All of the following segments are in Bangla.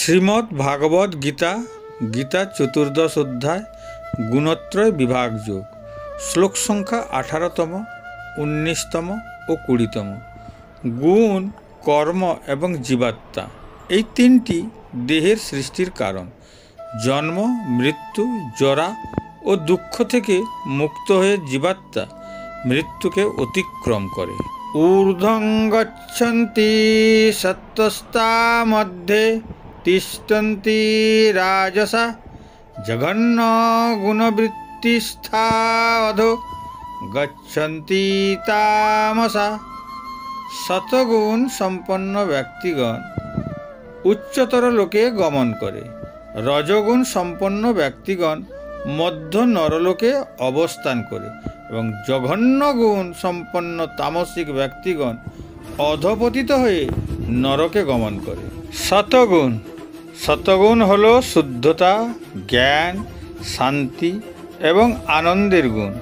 শ্রীমদ্ ভাগবত গীতা গীতা চতুর্দশ অধ্যায় গুণত্রয় বিভাগ যোগ শ্লোক সংখ্যা 18তম 19তম ও 20তম। গুণ, কর্ম এবং জীবাত্মা এই তিনটি দেহের সৃষ্টির কারণ। জন্ম, মৃত্যু, জরা ও দুঃখ থেকে মুক্ত হয়ে জীবাত্মা মৃত্যুকে অতিক্রম করে। ঊর্ধ্বং গচ্ছন্তি সত্ত্বস্তা মধ্যে তিষ্ঠন্তি রাজসা জঘন্য গুণবৃত্তিস্থা অধো গচ্ছন্তি তামসা। শতগুণ সম্পন্ন ব্যক্তিগণ উচ্চতর লোকে গমন করে। রজগুণ সম্পন্ন ব্যক্তিগণ মধ্য নরলোকে অবস্থান করে এবং জঘন্য গুণ সম্পন্ন তামসিক ব্যক্তিগণ অধপতিত হয়ে নরকে গমন করে। শতগুণ হল শুদ্ধতা, জ্ঞান, শান্তি এবং আনন্দের গুণ।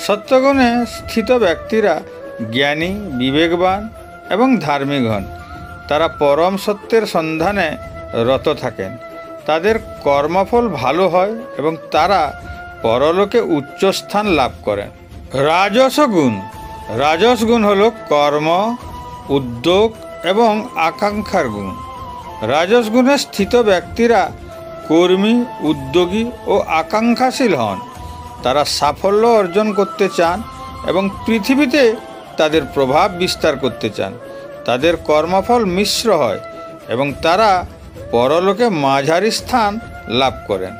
সত্যগুণে স্থিত ব্যক্তিরা জ্ঞানী, বিবেকবান এবং ধার্মিক হন। তারা পরম সত্যের সন্ধানে রত থাকেন। তাদের কর্মফল ভালো হয় এবং তারা পরলোকে উচ্চস্থান লাভ করেন। রাজসগুণ হল কর্ম, উদ্যোগ এবং আকাঙ্ক্ষার গুণ। রাজসগুণে স্থিত ব্যক্তিরা কর্মী, উদ্যোগী ও আকাঙ্ক্ষাশীল হন। তারা সাফল্য অর্জন করতে চান এবং পৃথিবীতে তাদের প্রভাব বিস্তার করতে চান। তাদের কর্মফল মিশ্র হয় এবং তারা পরলোকে মাঝারি স্থান লাভ করেন।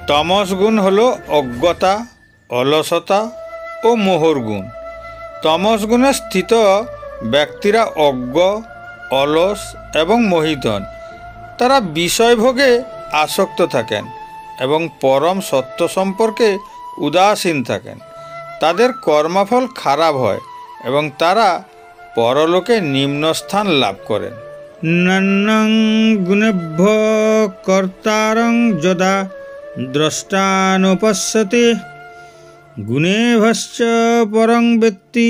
তমসগুণ হল অজ্ঞতা, অলসতা ও মোহর গুণ। তমসগুণে স্থিত ব্যক্তিরা অজ্ঞ, অলস এবং মোহিত হন। তারা বিষয়ভোগে আসক্ত থাকেন এবং পরম সত্য সম্পর্কে উদাসীন থাকেন। তাদের কর্মফল খারাপ হয় এবং তারা পরলোকে নিম্নস্থান লাভ করেন। নন্যং গুণেভ্য কর্তারং যদা দ্রষ্টানুপশ্যতে গুণেভ্যশ্চ পরং ব্যক্তি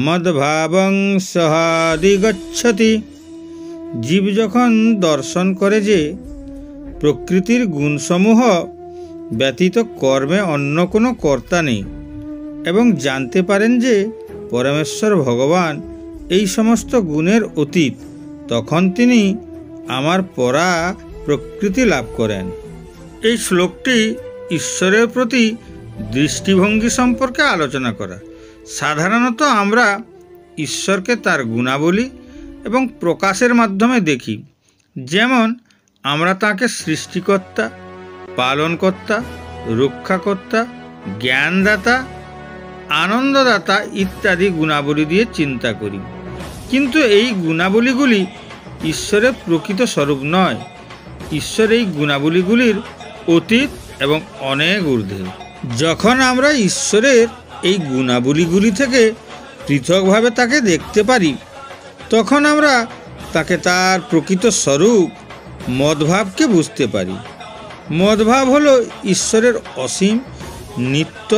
মদ্ভাবং সহাধিগচ্ছতি। জীব যখন দর্শন করে যে প্রকৃতির গুণসমূহ ব্যতীত কর্মে অন্য কোনো কর্তা নেই এবং জানতে পারেন যে পরমেশ্বর ভগবান এই সমস্ত গুণের অতীত, তখন তিনি আমার পরা প্রকৃতি লাভ করেন। এই শ্লোকটি ঈশ্বরের প্রতি দৃষ্টিভঙ্গি সম্পর্কে আলোচনা করা। সাধারণত আমরা ঈশ্বরকে তার গুণাবলী এবং প্রকাশের মাধ্যমে দেখি। যেমন আমরা তাঁকে সৃষ্টিকর্তা, পালনকর্তা, রক্ষাকর্তা, জ্ঞানদাতা, আনন্দদাতা ইত্যাদি গুণাবলী দিয়ে চিন্তা করি। কিন্তু এই গুণাবলীগুলি ঈশ্বরের প্রকৃত স্বরূপ নয়। ঈশ্বর এই গুণাবলীগুলির অতীত এবং অনেক ঊর্ধ্বে। যখন আমরা ঈশ্বরের এই গুণাবলীগুলি থেকে পৃথকভাবে তাকে দেখতে পারি, তখন আমরা তাকে তার প্রকৃত স্বরূপ মদভাবকে বুঝতে পারি। মদভাব হল ঈশ্বরের অসীম, নিত্য,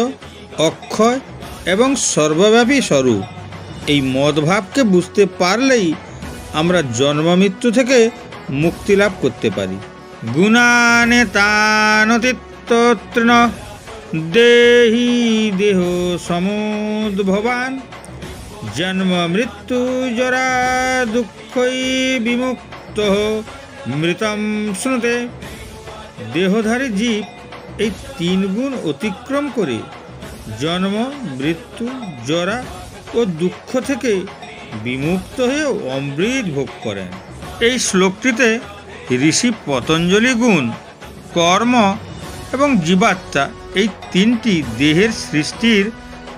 অক্ষয় এবং সর্বব্যাপী স্বরূপ। এই মদভাবকে বুঝতে পারলেই আমরা জন্ম মৃত্যু থেকে মুক্তি লাভ করতে পারি। গুণানে তানতীত্তৃণ দেহি দেহ সমুদ্ভবান জন্ম মৃত্যু জরা দুঃখই বিমুক্ত মৃতম শ্নুতে। দেহধারী জীব এই তিন গুণ অতিক্রম করে জন্ম, মৃত্যু, জরা ও দুঃখ থেকে বিমুক্ত হয়ে অমৃত ভোগ করেন। এই শ্লোকটিতে ঋষি পতঞ্জলি গুণ, কর্ম এবং জীবাত্মা এই তিনটি দেহের সৃষ্টির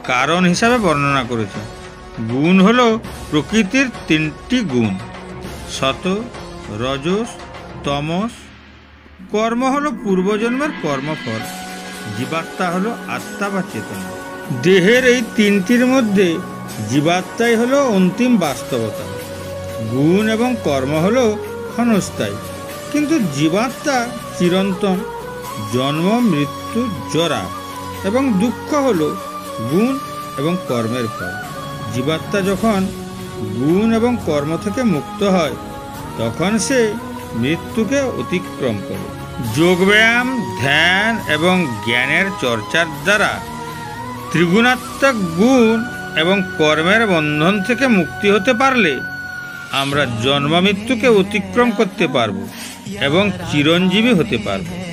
কারণ হিসাবে বর্ণনা করেছে। গুণ হল প্রকৃতির তিনটি গুণ, সত, রজস, তমস। কর্ম হল পূর্বজন্মের কর্মফল। জীবাত্মা হল আত্মা বা চেতনা। দেহের এই তিনটির মধ্যে জীবাত্মাই হল অন্তিম বাস্তবতা। গুণ এবং কর্ম হল ক্ষণস্থায়ী, কিন্তু জীবাত্মা চিরন্তন। জন্ম, মৃত্যু, জরা এবং দুঃখ হল গুণ এবং কর্মের ফল। জীবাত্মা যখন গুণ এবং কর্ম থেকে মুক্ত হয়, তখন সে মৃত্যুকে অতিক্রম করে। যোগব্যায়াম, ধ্যান এবং জ্ঞানের চর্চার দ্বারা ত্রিগুণাত্মক গুণ এবং কর্মের বন্ধন থেকে মুক্তি হতে পারলে আমরা জন্ম মৃত্যুকে অতিক্রম করতে পারব এবং চিরঞ্জীবী হতে পারব।